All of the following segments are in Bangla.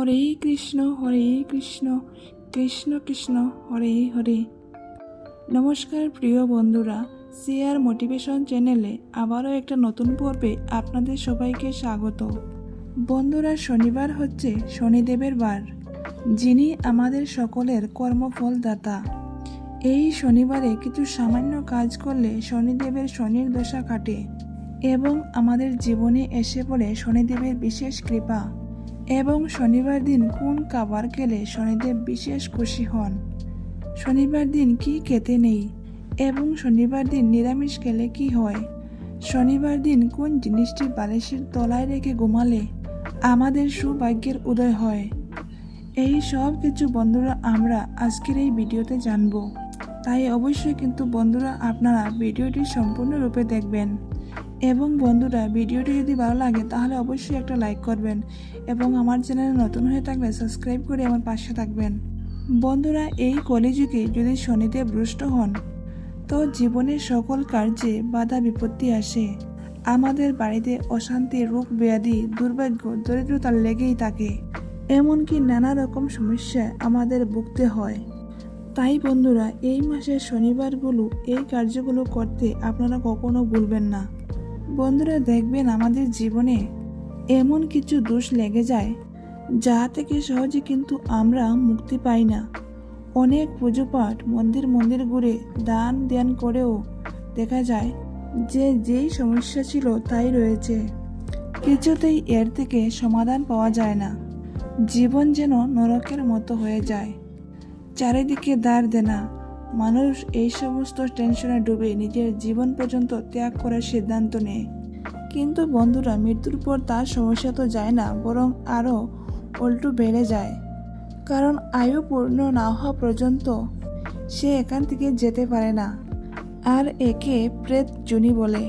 হরে কৃষ্ণ কৃষ্ণ কৃষ্ণ হরে হরে। নমস্কার প্রিয় বন্ধুরা, শেয়ার মোটিভেশন চ্যানেলে আবারও একটা নতুন পর্বে আপনাদের সবাইকে স্বাগত। বন্ধুরা, শনিবার হচ্ছে শনিদেবের বার, যিনি আমাদের সকলের কর্মফলদাতা। এই শনিবারে কিছু সামান্য কাজ করলে শনিদেবের শনির দশা কাটে এবং আমাদের জীবনে এসে পড়ে শনিদেবের বিশেষ কৃপা। এবং শনিবার দিন কোন খাবার খেলে শনিদেব বিশেষ খুশি হন, শনিবার দিন কি খেতে নেই এবং শনিবার দিন নিরামিষ খেলে কি হয়, শনিবার দিন কোন জিনিসটি বালিশের তলায় রেখে ঘুমালে আমাদের সৌভাগ্যের উদয় হয়, এই সব কিছু বন্ধুরা আমরা আজকের এই ভিডিওতে জানবো। তাই অবশ্যই কিন্তু বন্ধুরা আপনারা ভিডিওটি সম্পূর্ণরূপে দেখবেন। এবং বন্ধুরা, ভিডিওটি যদি ভালো লাগে তাহলে অবশ্যই একটা লাইক করবেন এবং আমার চ্যানেলে নতুন হয়ে থাকলে সাবস্ক্রাইব করে আমার পাশে থাকবেন। বন্ধুরা, এই কলিযুগে যদি শনিদেব রুষ্ট হন তো জীবনের সকল কার্যে বাধা বিপত্তি আসে। আমাদের বাড়িতে অশান্তি, রোগ ব্যাধি, দুর্ভাগ্য, দরিদ্রতা লেগেই থাকে। এমনকি নানা রকম সমস্যা আমাদের ভুগতে হয়। তাই বন্ধুরা, এই মাসের শনিবারগুলো এই কার্যগুলো করতে আপনারা কখনো ভুলবেন না। বন্ধুরা, দেখবেন আমাদের জীবনে এমন কিছু দোষ লেগে যায় যা থেকে সহজে কিন্তু আমরা মুক্তি পাই না। অনেক পুজো পাঠ, মন্দির ঘুরে দান ধ্যান করেও দেখা যায় যে যেই সমস্যা ছিল তাই রয়েছে, কিছুতেই এর থেকে সমাধান পাওয়া যায় না। জীবন যেন নরকের মতো হয়ে যায়, চারিদিকে দ্বার দেনা। মানুষ এই সমস্ত টেনশনে ডুবে নিজের জীবন পর্যন্ত ত্যাগ করার সিদ্ধান্ত নেয়। কিন্তু বন্ধুরা, মৃত্যুর পর তার সমস্যা তো যায় না, বরং আরও উল্টো বেড়ে যায়। কারণ আয়ু পূর্ণ না হওয়া পর্যন্ত সে এখান থেকে যেতে পারে না। আর একে প্রেত জুনি বলে।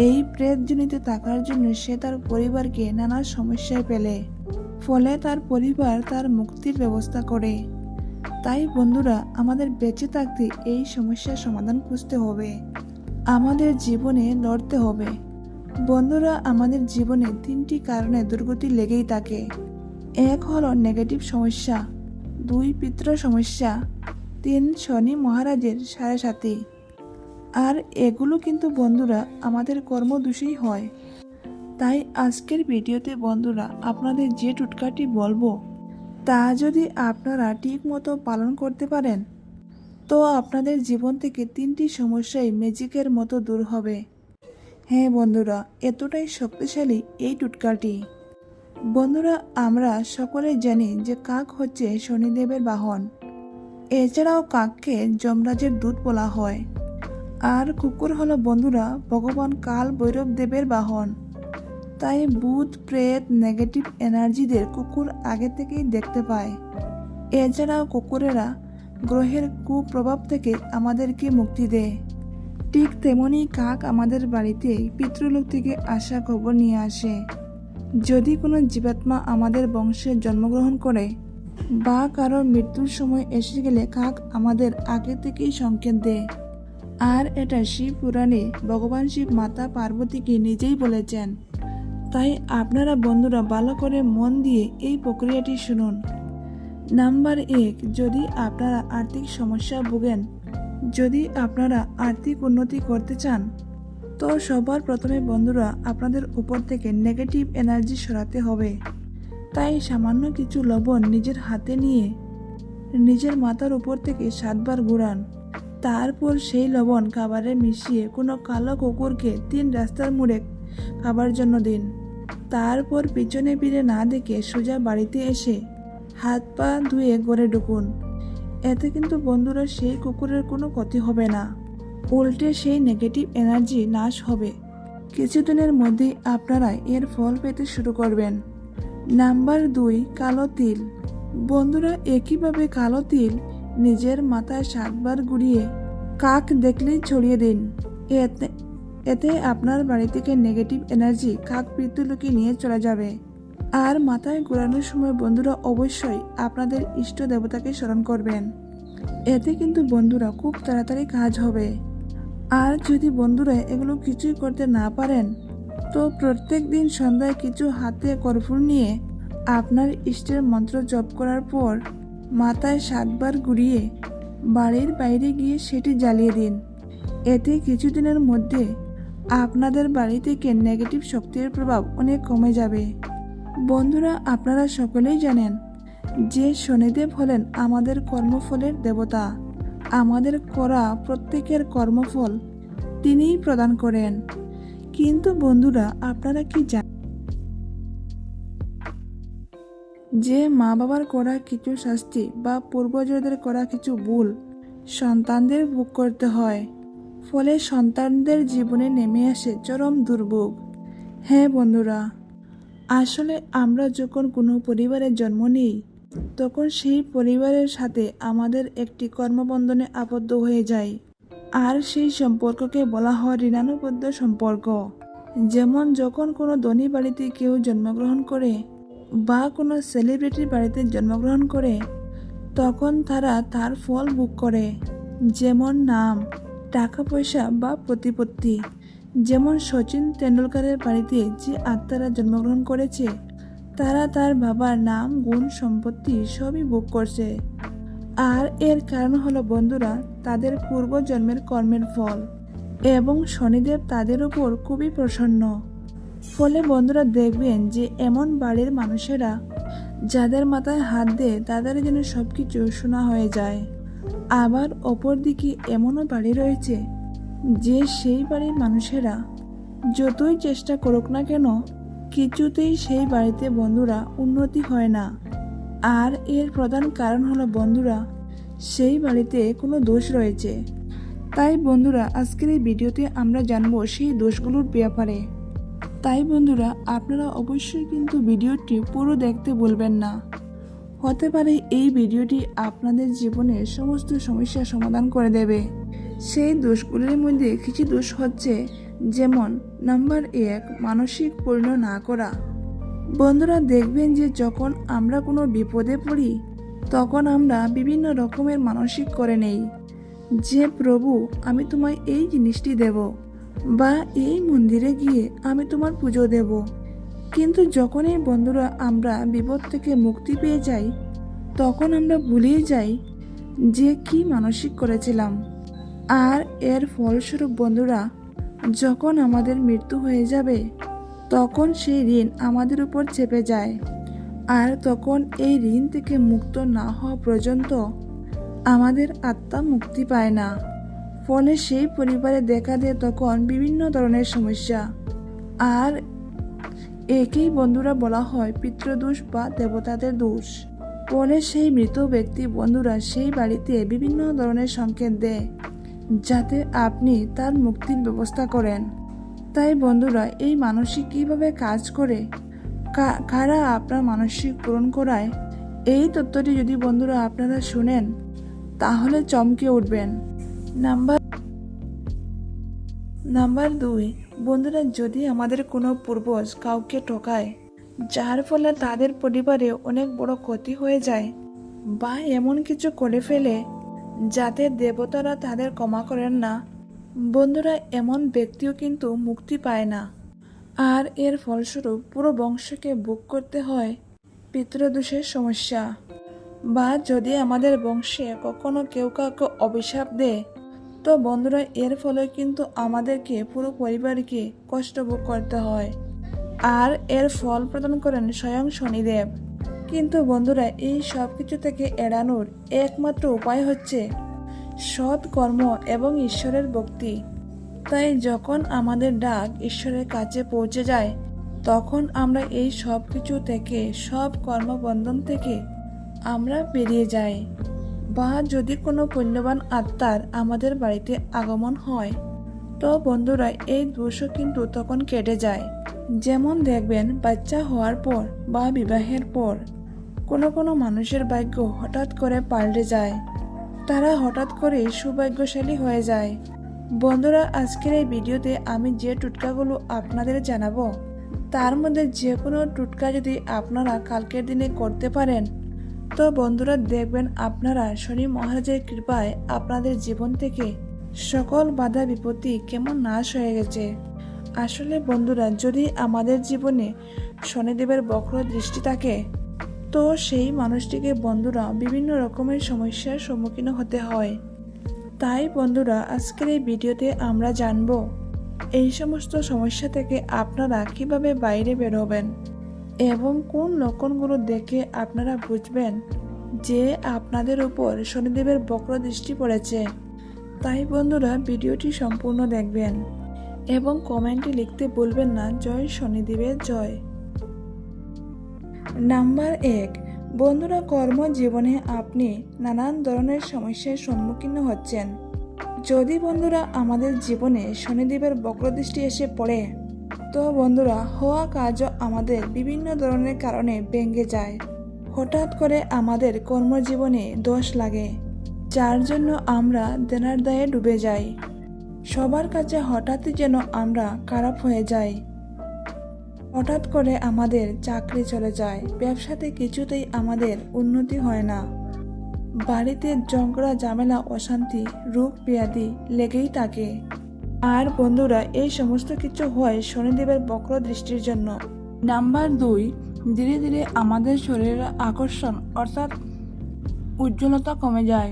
এই প্রেত জুনিতে থাকার জন্য সে তার পরিবারকে নানা সমস্যায় ফেলে, ফলে তার পরিবার তার মুক্তির ব্যবস্থা করে। তাই বন্ধুরা, আমাদের বেঁচে থাকতে এই সমস্যার সমাধান খুঁজতে হবে, আমাদের জীবনে লড়তে হবে। বন্ধুরা, আমাদের জীবনে তিনটি কারণে দুর্গতি লেগেই থাকে। এক হলো নেগেটিভ সমস্যা, 2 পিতৃ সমস্যা, 3 শনি মহারাজের সাড়ে। আর এগুলো কিন্তু বন্ধুরা আমাদের কর্মদোষেই হয়। তাই আজকের ভিডিওতে বন্ধুরা আপনাদের যে টোটকাটি বলবো তা যদি আপনারা ঠিক মতো পালন করতে পারেন তো আপনাদের জীবন থেকে 3টি সমস্যাই ম্যাজিকের মতো দূর হবে। হ্যাঁ বন্ধুরা, এতটাই শক্তিশালী এই টোটকাটি। বন্ধুরা, আমরা সকলে জানি যে কাক হচ্ছে শনিদেবের বাহন। এছাড়াও কাককে যমরাজের দূত বলা হয়। আর কুকুর হলো বন্ধুরা ভগবান কাল ভৈরব দেবের বাহন। তাই ভূত প্রেত নেগেটিভ এনার্জিদের কুকুর আগে থেকেই দেখতে পায়। এছাড়াও কুকুরেরা গ্রহের কুপ্রভাব থেকে আমাদেরকে মুক্তি দেয়। ঠিক তেমনি কাক আমাদের বাড়িতে পিতৃলোক থেকে আসা খবর নিয়ে আসে। যদি কোনো জীবাত্মা আমাদের বংশে জন্মগ্রহণ করে বা কারোর মৃত্যুর সময় এসে গেলে কাক আমাদের আগে থেকেই সংকেত দেয়। আর এটা শিব পুরাণে ভগবান শিব মাতা পার্বতীকে নিজেই বলেছেন। তাই আপনারা বন্ধুরা ভালো করে মন দিয়ে এই প্রক্রিয়াটি শুনুন। নাম্বার 1, যদি আপনারা আর্থিক সমস্যা ভোগেন, যদি আপনারা আর্থিক উন্নতি করতে চান তো সবার প্রথমে বন্ধুরা আপনাদের উপর থেকে নেগেটিভ এনার্জি সরাতে হবে। তাই সামান্য কিছু লবণ নিজের হাতে নিয়ে নিজের মাথার উপর থেকে 7 বার ঘুরান। তারপর সেই লবণ খাবারে মিশিয়ে কোনো কালো কুকুরকে 3 রাস্তার মোড়ে খাবার জন্য দিন। তারপর পিছনে ফিরে না দেখে সোজা বাড়িতে এসে হাত পা ধুয়ে ঘরে ঢুকুন। এতে কিন্তু বন্ধুরা সেই কুকুরের কোনো ক্ষতি হবে না, উল্টে সেই নেগেটিভ এনার্জি নাশ হবে। কিছুদিনের মধ্যেই আপনারা এর ফল পেতে শুরু করবেন। নাম্বার 2, কালো তিল। বন্ধুরা, একইভাবে কালো তিল নিজের মাথায় 7 বার ঘুরিয়ে কাক দেখলেই ছড়িয়ে দিন। এতে আপনার বাড়ি থেকে নেগেটিভ এনার্জি কাক পিতৃলোকে নিয়ে চলে যাবে। আর মাথায় ঘোরানোর সময় বন্ধুরা অবশ্যই আপনাদের ইষ্ট দেবতাকে স্মরণ করবেন। এতে কিন্তু বন্ধুরা খুব তাড়াতাড়ি কাজ হবে। আর যদি বন্ধুরা এগুলো কিছুই করতে না পারেন তো প্রত্যেক দিন সন্ধ্যায় কিছু হাতে কর্পূর নিয়ে আপনার ইষ্টের মন্ত্র জপ করার পর মাথায় 7 বার ঘুরিয়ে বাড়ির বাইরে গিয়ে সেটি জ্বালিয়ে দিন। এতে কিছুদিনের মধ্যে আপনাদের বাড়ি থেকে নেগেটিভ শক্তির প্রভাব অনেক কমে যাবে। বন্ধুরা, আপনারা সকলেই জানেন যে শনিদেব হলেন আমাদের কর্মফলের দেবতা। আমাদের করা প্রত্যেকের কর্মফল তিনিই প্রদান করেন। কিন্তু বন্ধুরা, আপনারা কি জানেন যে মা বাবার করা কিছু শাস্তি বা পূর্বজদের করা কিছু ভুল সন্তানদের ভোগ করতে হয়, ফলে সন্তানদের জীবনে নেমে আসে চরম দুর্ভোগ। হ্যাঁ বন্ধুরা, আসলে আমরা যখন কোনো পরিবারে জন্ম নিই তখন সেই পরিবারের সাথে আমাদের একটি কর্মবন্ধনে আবদ্ধ হয়ে যায়, আর সেই সম্পর্ককে বলা হয় ঋণানুবদ্ধ সম্পর্ক। যেমন যখন কোনো ধনী বাড়িতে কেউ জন্মগ্রহণ করে বা কোনো সেলিব্রিটির বাড়িতে জন্মগ্রহণ করে, তখন তারা তার ফল ভোগ করে, যেমন নাম, টাকা পয়সা বা প্রতিপত্তি। যেমন সচিন তেন্ডুলকরের বাড়িতে যে আত্মারা জন্মগ্রহণ করেছে তারা তার বাবার নাম, গুণ, সম্পত্তি সবই ভোগ করছে। আর এর কারণ হলো বন্ধুরা তাদের পূর্বজন্মের কর্মের ফল, এবং শনিদেব তাদের উপর খুবই প্রসন্ন। ফলে বন্ধুরা দেখবেন যে এমন বাড়ির মানুষেরা যাদের মাথায় হাত দেয় তাদের যেন সবকিছু শোনা হয়ে যায়। আবার অপরদিকে এমনও বাড়ি রয়েছে যে সেই বাড়ির মানুষেরা যতই চেষ্টা করুক না কেন কিছুতেই সেই বাড়িতে বন্ধুরা উন্নতি হয় না। আর এর প্রধান কারণ হলো বন্ধুরা সেই বাড়িতে কোনো দোষ রয়েছে। তাই বন্ধুরা আজকের এই ভিডিওতে আমরা জানবো সেই দোষগুলোর ব্যাপারে। তাই বন্ধুরা আপনারা অবশ্যই কিন্তু ভিডিওটি পুরো দেখতে ভুলবেন না। হতে পারে এই ভিডিওটি আপনাদের জীবনের সমস্ত সমস্যার সমাধান করে দেবে। সেই দোষগুলির মধ্যে কিছু দোষ হচ্ছে, যেমন নাম্বার 1, মানসিক পূর্ণ না করা। বন্ধুরা দেখবেন যে যখন আমরা কোনো বিপদে পড়ি তখন আমরা বিভিন্ন রকমের মানসিক করে নেই যে প্রভু আমি তোমায় এই জিনিসটি দেব, বা এই মন্দিরে গিয়ে আমি তোমার পুজো দেব। কিন্তু যখনই বন্ধুরা আমরা বিপদ থেকে মুক্তি পেয়ে যাই তখন আমরা ভুলিয়ে যাই যে কি মানসিক করেছিলাম। আর এর ফলস্বরূপ বন্ধুরা যখন আমাদের মৃত্যু হয়ে যাবে তখন সেই ঋণ আমাদের উপর চেপে যায়, আর তখন এই ঋণ থেকে মুক্ত না হওয়া পর্যন্ত আমাদের আত্মা মুক্তি পায় না। ফলে সেই পরিবারে দেখা দেয় তখন বিভিন্ন ধরনের সমস্যা। আর একেই বন্ধুরা বলা হয় পিতৃদোষ বা দেবতাদের দোষ। ফলে সেই মৃত ব্যক্তি বন্ধুরা সেই বাড়িতে বিভিন্ন ধরনের সংকেত দেয় যাতে আপনি তার মুক্তির ব্যবস্থা করেন। তাই বন্ধুরা এই মানসিক কীভাবে কাজ করে, কারা আপনার মানসিক পূরণ করায়, এই তথ্যটি যদি বন্ধুরা আপনারা শুনেন তাহলে চমকে উঠবেন। নাম্বার 2, বন্ধুরা যদি আমাদের কোনো পূর্বজ কাউকে ঠকায় যার ফলে তাদের পরিবারে অনেক বড় ক্ষতি হয়ে যায়, বা এমন কিছু করে ফেলে যাতে দেবতারা তাদের ক্ষমা করেন না, বন্ধুরা এমন ব্যক্তিও কিন্তু মুক্তি পায় না। আর এর ফলস্বরূপ পুরো বংশকে ভোগ করতে হয় পিতৃদোষের সমস্যা। বা যদি আমাদের বংশে কখনো কেউ কাউকে অভিশাপ দেয় তো বন্ধুরা এর ফলে কিন্তু আমাদেরকে পুরো পরিবারকে কষ্ট ভোগ করতে হয়, আর এর ফল প্রদান করেন স্বয়ং শনিদেব। কিন্তু বন্ধুরা এই সব কিছু থেকে এড়ানোর একমাত্র উপায় হচ্ছে সৎ কর্ম এবং ঈশ্বরের ভক্তি। তাই যখন আমাদের ডাক ঈশ্বরের কাছে পৌঁছে যায় তখন আমরা এই সব কিছু থেকে, সব কর্মবন্ধন থেকে আমরা বেরিয়ে যাই। বা যদি কোনো পুণ্যবান আত্মার আমাদের বাড়িতে আগমন হয় তো বন্ধুরা এই দোষও কিন্তু তখন কেটে যায়। যেমন দেখবেন বাচ্চা হওয়ার পর বা বিবাহের পর কোনো মানুষের ভাগ্য হঠাৎ করে পাল্টে যায়, তারা হঠাৎ করে সৌভাগ্যশালী হয়ে যায়। বন্ধুরা আজকের এই ভিডিওতে আমি যে টোটকাগুলো আপনাদের জানাবো তার মধ্যে যে কোনো টোটকা যদি আপনারা কালকের দিনে করতে পারেন তো বন্ধুরা দেখবেন আপনারা শনি মহারাজের কৃপায় আপনাদের জীবন থেকে সকল বাধা বিপত্তি কেমন নাশ হয়ে গেছে। আসলে বন্ধুরা যদি আমাদের জীবনে শনিদেবের বক্র দৃষ্টি থাকে, তো সেই মানুষটিকে বন্ধুরা বিভিন্ন রকমের সমস্যার সম্মুখীন হতে হয়। তাই বন্ধুরা আজকের এই ভিডিওতে আমরা জানব এই সমস্ত সমস্যা থেকে আপনারা কিভাবে বাইরে বেরোবেন এবং কোন লক্ষণগুলো দেখে আপনারা বুঝবেন যে আপনাদের উপর শনিদেবের বক্র দৃষ্টি পড়েছে। তাই বন্ধুরা ভিডিওটি সম্পূর্ণ দেখবেন এবং কমেন্টে লিখতে ভুলবেন না জয় শনিদেবের জয়। নাম্বার 1, বন্ধুরা কর্মজীবনে আপনি নানান ধরনের সমস্যার সম্মুখীন হচ্ছেন। যদি বন্ধুরা আমাদের জীবনে শনিদেবের বক্রদৃষ্টি এসে পড়ে, তো বন্ধুরা হওয়া কাজও আমাদের বিভিন্ন ধরনের কারণে ভেঙে যায়। হঠাৎ করে আমাদের কর্মজীবনে দোষ লাগে, যার জন্য আমরা দেনার দায়ে ডুবে যাই। সবার কাছে হঠাৎই যেন আমরা খারাপ হয়ে যাই। হঠাৎ করে আমাদের চাকরি চলে যায়, ব্যবসাতে কিছুতেই আমাদের উন্নতি হয় না, বাড়িতে ঝগড়া ঝামেলা অশান্তি রোগ ব্যাধি লেগেই থাকে। আর বন্ধুরা এই সমস্ত কিছু হয় শনিদেবের বক্র দৃষ্টির জন্য। নাম্বার 2, ধীরে ধীরে আমাদের শরীরের আকর্ষণ অর্থাৎ উজ্জ্বলতা কমে যায়।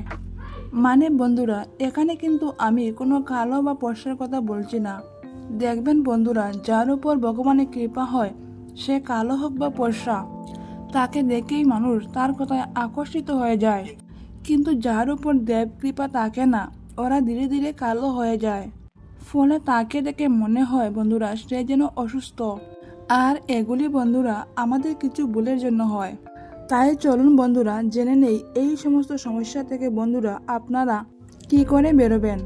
মানে বন্ধুরা এখানে কিন্তু আমি কোনো কালো বা ফর্সার কথা বলছি না। দেখবেন বন্ধুরা যার উপর ভগবানের কৃপা হয়, সে কালো হোক বা ফর্সা, তাকে দেখেই মানুষ তার কথায় আকর্ষিত হয়ে যায়। কিন্তু যার উপর দেব কৃপা থাকে না, ওরা ধীরে ধীরে কালো হয়ে যায়। ফলে তাকে দেখে মনে হয় বন্ধুরা সে যেন অসুস্থ। আর এগুলি বন্ধুরা আমাদের কিছু ভুলের জন্য হয়। তাই চলুন বন্ধুরা জেনে নেই এই সমস্ত সমস্যা থেকে বন্ধুরা আপনারা কি করে বেরোবেন।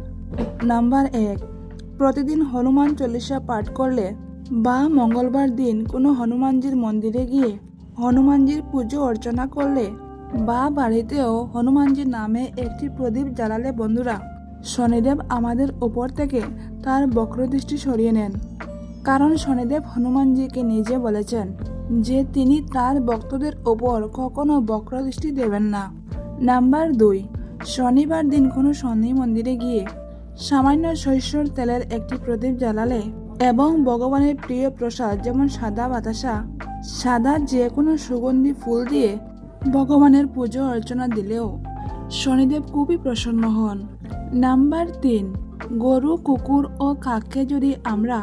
নাম্বার 1, প্রতিদিন হনুমান চল্লিশা পাঠ করলে বা মঙ্গলবার দিন কোনো হনুমানজির মন্দিরে গিয়ে হনুমানজির পুজো অর্চনা করলে বা বাড়িতেও হনুমানজির নামে একটি প্রদীপ জ্বালালে বন্ধুরা শনিদেব আমাদের ওপর থেকে তার বক্রদৃষ্টি সরিয়ে নেন। কারণ শনিদেব হনুমানজিকে নিজে বলেছেন যে তিনি তার ভক্তদের ওপর কখনো বক্রদৃষ্টি দেবেন না। নাম্বার 2, শনিবার দিন কোনো শনি মন্দিরে গিয়ে সামান্য সরিষার তেলের একটি প্রদীপ জ্বালালে এবং ভগবানের প্রিয় প্রসাদ যেমন সাদা বাতাসা, সাদা যে কোনো সুগন্ধি ফুল দিয়ে ভগবানের পুজো অর্চনা দিলেও শনিদেব খুবই প্রসন্ন হন। নাম্বার 3, গরু কুকুর ও কাককে যদি আমরা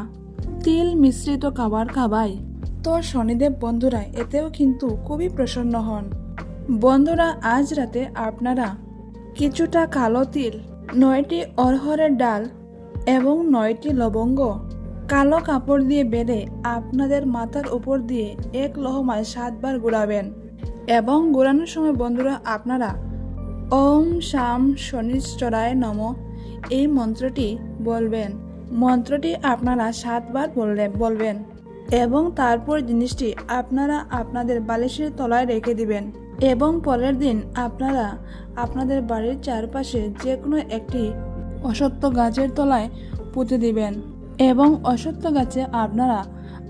তিল মিশ্রিত খাবার খাওয়াই, তো শনিদেব বন্ধুরা এতেও কিন্তু খুবই প্রসন্ন হন। বন্ধুরা আজ রাতে আপনারা কিছুটা কালো তিল, 9টি অরহরের ডাল এবং 9টি লবঙ্গ কালো কাপড় দিয়ে বেঁধে আপনাদের মাথার উপর দিয়ে 1 লহমায় 7 বার ঘোরাবেন এবং ঘোরানোর সময় বন্ধুরা আপনারা ওম শাম শনিশ্চরায় নমঃ এই মন্ত্রটি বলবেন। মন্ত্রটি আপনারা 7 বার বলবেন এবং তারপর জিনিসটি আপনারা আপনাদের বালিশের তলায় রেখে দিবেন এবং পরের দিন আপনারা আপনাদের বাড়ির চারপাশে যে কোনো একটি অশ্বত্থ গাছের তলায় পুঁতে দিবেন এবং অশ্বত্থ গাছে আপনারা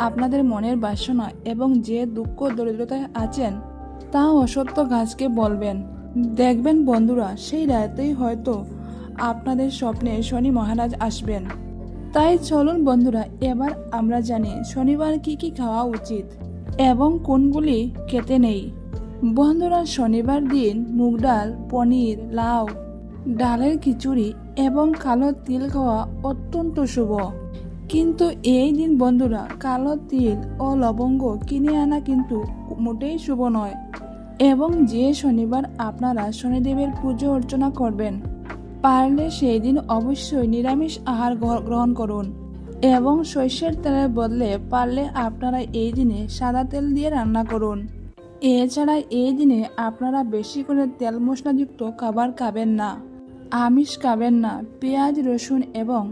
আপনাদের মনের বাসনা এবং যে দুঃখ দরিদ্রতায় আছেন তা অশ্বত্থ গাছকে বলবেন। দেখবেন বন্ধুরা সেই রাতেই হয়তো আপনাদের স্বপ্নে শনি মহারাজ আসবেন। তাই চলুন বন্ধুরা এবার আমরা জানি শনিবার কি কি খাওয়া উচিত এবং কোনগুলি খেতে নেই। বন্ধুরা শনিবার দিন মুগ ডাল, পনির, লাউ, ডালের খিচুড়ি এবং কালো তিল খাওয়া অত্যন্ত শুভ। কিন্তু এই দিন বন্ধুরা কালো তিল ও লবঙ্গ কিনে আনা কিন্তু মোটেই শুভ নয়। এবং যে শনিবার আপনারা শনিদেবের পুজো অর্চনা করবেন, পারলে সেই দিন অবশ্যই নিরামিষ আহার গ্রহণ করুন এবং সরষের তেলের বদলে পারলে আপনারা এই দিনে সাদা তেল দিয়ে রান্না করুন। এছাড়া এই দিনে আপনারা বেশি করে তেল মশলাযুক্ত খাবার খাবেন না, আমিষ খাবেন না, পেঁয়াজ রসুন এবং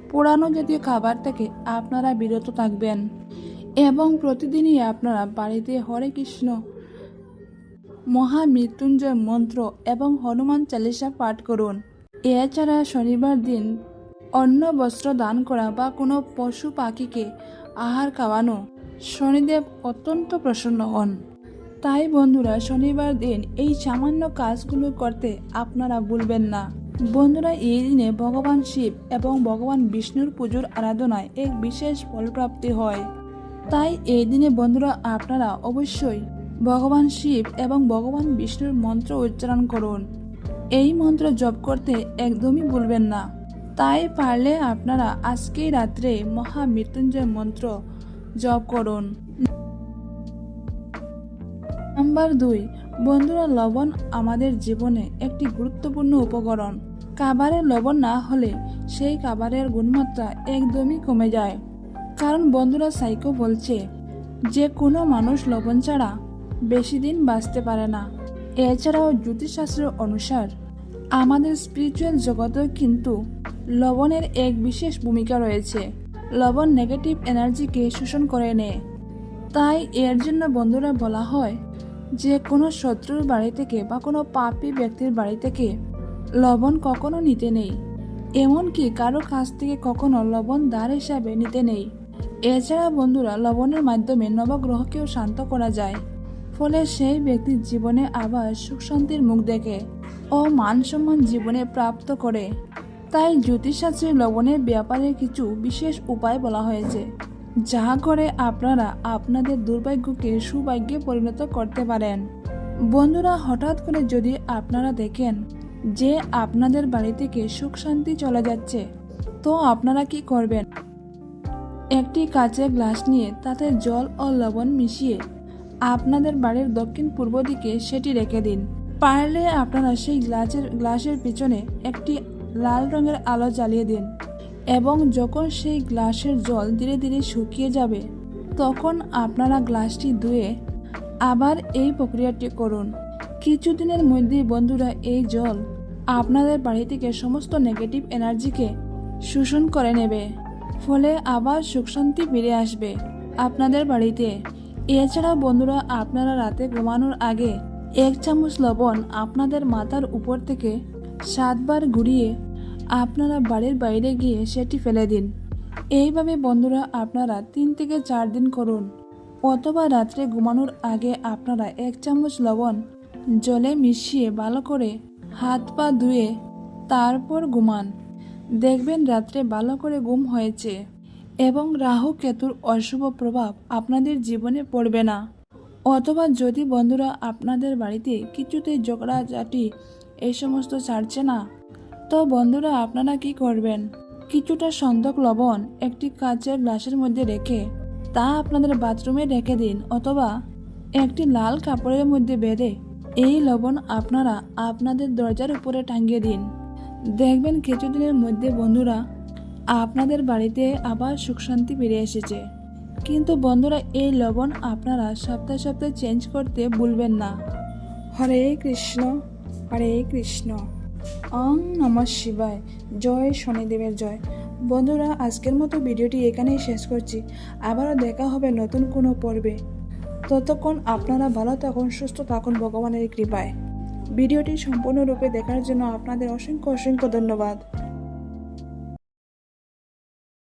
পোড়ানো জাতীয় খাবার থেকে আপনারা বিরত থাকবেন এবং প্রতিদিনই আপনারা বাড়িতে হরে কৃষ্ণ মহামৃত্যুঞ্জয় মন্ত্র এবং হনুমান চালিসা পাঠ করুন। এছাড়া শনিবার দিন অন্ন বস্ত্র দান করা বা কোনো পশু পাখিকে আহার খাওয়ানো শনিদেব অত্যন্ত প্রসন্ন হন। তাই বন্ধুরা শনিবার দিন এই সামান্য কাজগুলো করতে আপনারা ভুলবেন না। বন্ধুরা এই দিনে ভগবান শিব এবং ভগবান বিষ্ণুর পুজোর আরাধনায় এক বিশেষ ফলপ্রাপ্তি হয়। তাই এই দিনে বন্ধুরা আপনারা অবশ্যই ভগবান শিব এবং ভগবান বিষ্ণুর মন্ত্র উচ্চারণ করুন। এই মন্ত্র জপ করতে একদমই ভুলবেন না। তাই পারলে আপনারা আজকেই রাত্রে মহামৃত্যুঞ্জয় মন্ত্র জপ করুন। নাম্বার 2, বন্ধুরা লবণ আমাদের জীবনে একটি গুরুত্বপূর্ণ উপকরণ। খাবারে লবণ না হলে সেই খাবারের গুণমাত্রা একদমই কমে যায়। কারণ বন্ধুরা সাইকো বলছে যে কোনো মানুষ লবণ ছাড়া বেশি দিন বাঁচতে পারে না। এছাড়াও জ্যোতিষশাস্ত্র অনুসার আমাদের স্পিরিচুয়াল জগতেও কিন্তু লবণের এক বিশেষ ভূমিকা রয়েছে। লবণ নেগেটিভ এনার্জিকে শোষণ করে নেয়। তাই এর জন্য বন্ধুরা বলা হয় যে কোনো শত্রুর বাড়ি থেকে বা কোনো পাপী ব্যক্তির বাড়ি থেকে লবণ কখনো নিতে নেই। এমনকি কারো কাছ থেকে কখনো লবণ ধার হিসাবে নিতে নেই। এছাড়া বন্ধুরা লবণের মাধ্যমে নবগ্রহকেও শান্ত করা যায়। ফলে সেই ব্যক্তির জীবনে আবার সুখ শান্তির মুখ দেখে ও মান সম্মান জীবনে প্রাপ্ত করে। তাই জ্যোতিষশাস্ত্রে লবণের ব্যাপারে কিছু বিশেষ উপায় বলা হয়েছে, যা করে আপনারা আপনাদের দুর্ভাগ্যকে সৌভাগ্যে পরিণত করতে পারেন। বন্ধুরা হঠাৎ করে যদি আপনারা দেখেন যে আপনাদের বাড়ি থেকে সুখ শান্তি চলে যাচ্ছে, তো আপনারা কি করবেন? একটি কাচের গ্লাস নিয়ে তাতে জল ও লবণ মিশিয়ে আপনাদের বাড়ির দক্ষিণ পূর্ব দিকে সেটি রেখে দিন। পারলে আপনারা সেই গ্লাসের পিছনে একটি লাল রঙের আলো জ্বালিয়ে দিন এবং যখন সেই গ্লাসের জল ধীরে ধীরে শুকিয়ে যাবে, তখন আপনারা গ্লাসটি ধুয়ে আবার এই প্রক্রিয়াটি করুন। কিছুদিনের মধ্যেই বন্ধুরা এই জল আপনাদের বাড়ি থেকে সমস্ত নেগেটিভ এনার্জিকে শোষণ করে নেবে। ফলে আবার সুখ শান্তি ফিরে আসবে আপনাদের বাড়িতে। এছাড়া বন্ধুরা আপনারা রাতে ঘুমানোর আগে 1 চামচ লবণ আপনাদের মাথার উপর থেকে 7 বার ঘুরিয়ে আপনারা বাড়ির বাইরে গিয়ে সেটি ফেলে দিন। এইভাবে বন্ধুরা আপনারা 3 থেকে 4 দিন করুন। অথবা রাত্রে ঘুমানোর আগে আপনারা 1 চামচ লবণ জলে মিশিয়ে ভালো করে হাত পা ধুয়ে তারপর ঘুমান। দেখবেন রাত্রে ভালো করে ঘুম হয়েছে এবং রাহু কেতুর অশুভ প্রভাব আপনাদের জীবনে পড়বে না। অথবা যদি বন্ধুরা আপনাদের বাড়িতে কিছুতেই ঝগড়াঝাটি এই সমস্ত ছাড়ছে না, তো বন্ধুরা আপনারা কি করবেন? কিছুটা সন্দক লবণ একটি কাচের গ্লাসের মধ্যে রেখে তা আপনাদের বাথরুমে রেখে দিন, অথবা একটি লাল কাপড়ের মধ্যে বেঁধে এই লবণ আপনারা আপনাদের দরজার উপরে টাঙিয়ে দিন। দেখবেন কিছুদিনের মধ্যে বন্ধুরা আপনাদের বাড়িতে আবার সুখ শান্তি ফিরে এসেছে। কিন্তু বন্ধুরা এই লবণ আপনারা সপ্তাহে সপ্তাহে চেঞ্জ করতে ভুলবেন না। হরে কৃষ্ণ হরে কৃষ্ণ, ওম নমঃ শিবায়, জয় শনিদেবের জয়। বন্ধুরা আজকের মতো ভিডিওটি এখানেই শেষ করছি। আবারও দেখা হবে নতুন কোনো পর্বে। ততক্ষণ আপনারা ভালো থাকুন, সুস্থ থাকুন ভগবানের কৃপায়। ভিডিওটি সম্পূর্ণরূপে দেখার জন্য আপনাদের অসংখ্য অসংখ্য ধন্যবাদ।